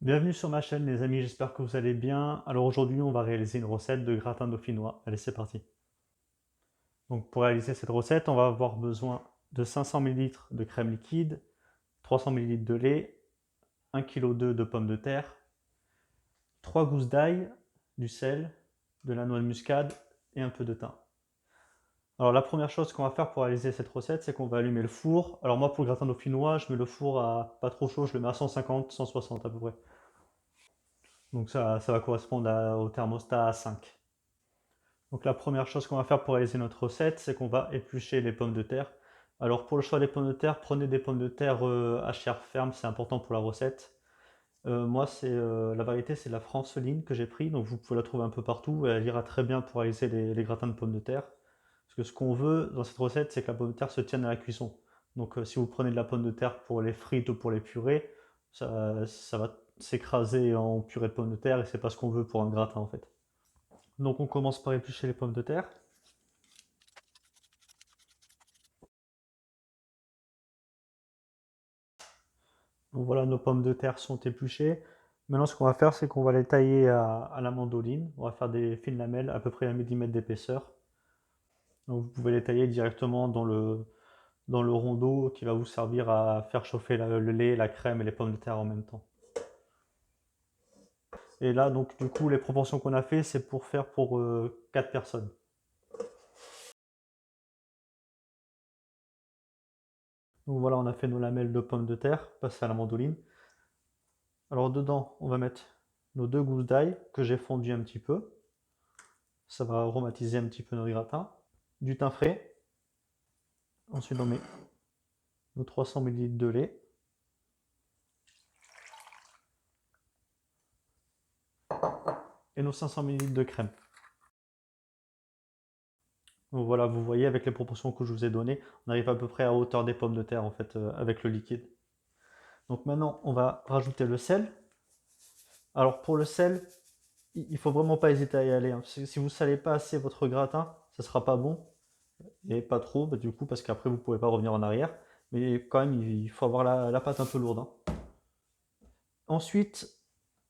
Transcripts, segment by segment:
Bienvenue sur ma chaîne les amis, j'espère que vous allez bien. Alors aujourd'hui on va réaliser une recette de gratin dauphinois. Allez c'est parti. Donc pour réaliser cette recette on va avoir besoin de 500 ml de crème liquide, 300 ml de lait, 1,2 kg de pommes de terre, 3 gousses d'ail, du sel, de la noix de muscade et un peu de thym. Alors la première chose qu'on va faire pour réaliser cette recette c'est qu'on va allumer le four. Alors moi pour le gratin dauphinois je mets le four à pas trop chaud, je le mets à 150, 160 à peu près. Donc ça va correspondre au thermostat à 5. Donc la première chose qu'on va faire pour réaliser notre recette, c'est qu'on va éplucher les pommes de terre. Alors pour le choix des pommes de terre, prenez des pommes de terre à chair ferme, c'est important pour la recette. Moi, la variété, c'est la franceline que j'ai pris, donc vous pouvez la trouver un peu partout, et elle ira très bien pour réaliser les gratins de pommes de terre. Parce que ce qu'on veut dans cette recette, c'est que la pomme de terre se tienne à la cuisson. Donc si vous prenez de la pomme de terre pour les frites ou pour les purées, ça va s'écraser en purée de pommes de terre, et c'est pas ce qu'on veut pour un gratin en fait. Donc on commence par éplucher les pommes de terre. Donc voilà, nos pommes de terre sont épluchées. Maintenant, ce qu'on va faire, c'est qu'on va les tailler à la mandoline. On va faire des fines lamelles, à peu près 1 mm d'épaisseur. Donc vous pouvez les tailler directement dans le rondeau qui va vous servir à faire chauffer le lait, la crème et les pommes de terre en même temps. Et là, donc du coup, les proportions qu'on a fait, c'est pour faire pour 4 personnes. Donc voilà, on a fait nos lamelles de pommes de terre, passées à la mandoline. Alors dedans, on va mettre nos 2 gousses d'ail que j'ai fondues un petit peu. Ça va aromatiser un petit peu notre gratin. Du thym frais. Ensuite, on met nos 300 ml de lait. Et nos 500 ml de crème. Donc voilà, vous voyez avec les proportions que je vous ai données, on arrive à peu près à hauteur des pommes de terre en fait avec le liquide. Donc maintenant, on va rajouter le sel. Alors pour le sel, il faut vraiment pas hésiter à y aller, hein. Si vous salez pas assez votre gratin, ça sera pas bon. Et pas trop, bah, du coup, parce qu'après vous pouvez pas revenir en arrière. Mais quand même, il faut avoir la pâte un peu lourde, hein. Ensuite,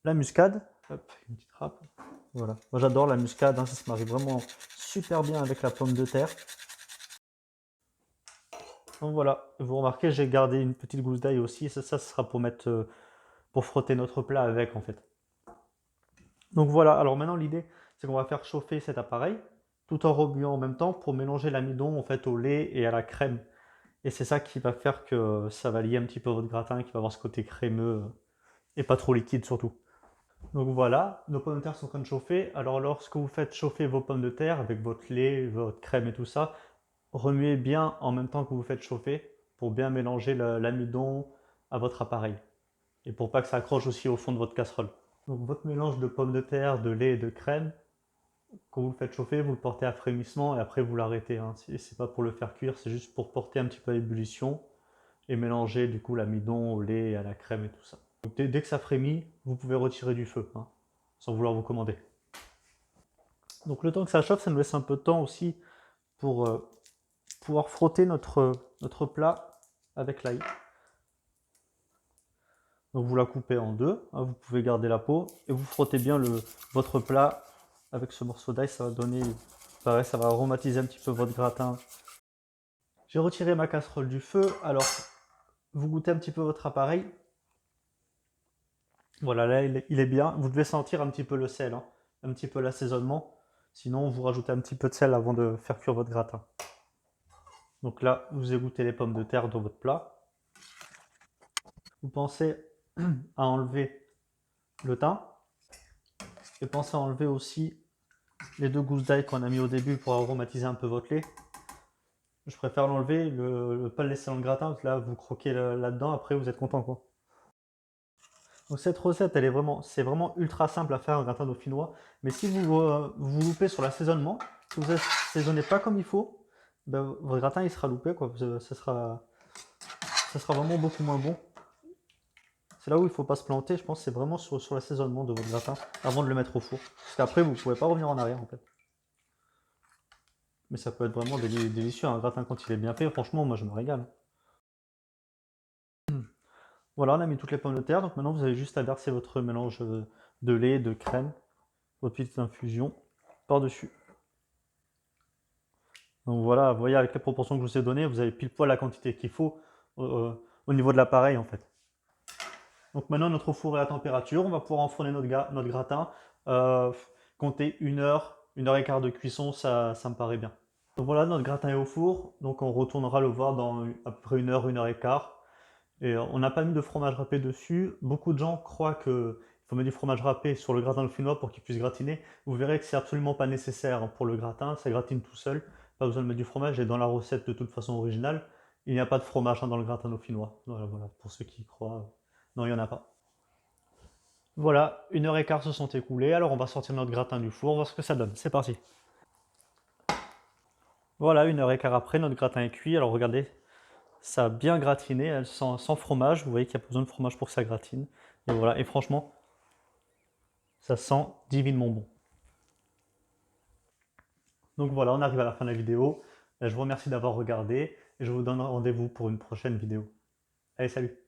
la muscade. Hop, une petite râpe. Voilà. Moi j'adore la muscade, hein, ça se marie vraiment super bien avec la pomme de terre. Donc voilà, vous remarquez, j'ai gardé une petite gousse d'ail aussi. Ça sera pour mettre, pour frotter notre plat avec en fait. Donc voilà, alors maintenant l'idée, c'est qu'on va faire chauffer cet appareil tout en remuant en même temps pour mélanger l'amidon en fait au lait et à la crème. Et c'est ça qui va faire que ça va lier un petit peu votre gratin, qui va avoir ce côté crémeux et pas trop liquide surtout. Donc voilà, nos pommes de terre sont en train de chauffer. Alors lorsque vous faites chauffer vos pommes de terre avec votre lait, votre crème et tout ça, remuez bien en même temps que vous faites chauffer pour bien mélanger l'amidon à votre appareil et pour pas que ça accroche aussi au fond de votre casserole. Donc votre mélange de pommes de terre, de lait et de crème, quand vous le faites chauffer, vous le portez à frémissement et après vous l'arrêtez, hein. C'est pas pour le faire cuire, c'est juste pour porter un petit peu à ébullition et mélanger du coup l'amidon au lait et à la crème et tout ça. Donc dès que ça frémit, vous pouvez retirer du feu, hein, sans vouloir vous commander. Donc le temps que ça chauffe, ça nous laisse un peu de temps aussi pour pouvoir frotter notre plat avec l'ail. Donc vous la coupez en deux, hein, vous pouvez garder la peau et vous frottez bien votre plat avec ce morceau d'ail, ça va donner, pareil, ça va aromatiser un petit peu votre gratin. J'ai retiré ma casserole du feu, alors vous goûtez un petit peu votre appareil. Voilà, là il est bien, vous devez sentir un petit peu le sel, hein, un petit peu l'assaisonnement, sinon vous rajoutez un petit peu de sel avant de faire cuire votre gratin. Donc là, vous égouttez les pommes de terre dans votre plat. Vous pensez à enlever le thym et pensez à enlever aussi les 2 gousses d'ail qu'on a mis au début pour aromatiser un peu votre lait. Je préfère l'enlever, pas le laisser dans le gratin, parce que là vous croquez là-dedans, après vous êtes content quoi. Donc cette recette, c'est vraiment ultra simple à faire un gratin dauphinois, mais si vous loupez sur l'assaisonnement, si vous assaisonnez pas comme il faut, ben, votre gratin il sera loupé quoi, ça sera vraiment beaucoup moins bon. C'est là où il ne faut pas se planter, je pense, c'est vraiment sur l'assaisonnement de votre gratin avant de le mettre au four. Parce qu'après, vous ne pouvez pas revenir en arrière en fait. Mais ça peut être vraiment délicieux, un gratin quand il est bien fait. Franchement, moi je me régale. Voilà, on a mis toutes les pommes de terre. Donc maintenant, vous avez juste à verser votre mélange de lait, de crème, votre petite infusion par-dessus. Donc voilà, vous voyez avec les proportions que je vous ai données, vous avez pile poil la quantité qu'il faut au niveau de l'appareil en fait. Donc maintenant notre four est à température, on va pouvoir enfourner notre gratin. Compter 1 heure et quart de cuisson, ça me paraît bien. Donc voilà, notre gratin est au four, donc on retournera le voir dans à peu près 1 heure et quart. Et on n'a pas mis de fromage râpé dessus. Beaucoup de gens croient qu'il faut mettre du fromage râpé sur le gratin dauphinois pour qu'il puisse gratiner. Vous verrez que c'est absolument pas nécessaire pour le gratin, ça gratine tout seul. Pas besoin de mettre du fromage. Et dans la recette de toute façon originale, il n'y a pas de fromage dans le gratin dauphinois. Voilà, voilà, pour ceux qui croient. Non, il n'y en a pas. Voilà, 1 heure et quart se sont écoulées. Alors on va sortir notre gratin du four, voir ce que ça donne. C'est parti. Voilà, 1 heure et quart après, notre gratin est cuit. Alors regardez, ça a bien gratiné, sans fromage. Vous voyez qu'il n'y a pas besoin de fromage pour que ça gratine. Et voilà, et franchement, ça sent divinement bon. Donc voilà, on arrive à la fin de la vidéo. Je vous remercie d'avoir regardé et je vous donne rendez-vous pour une prochaine vidéo. Allez, salut!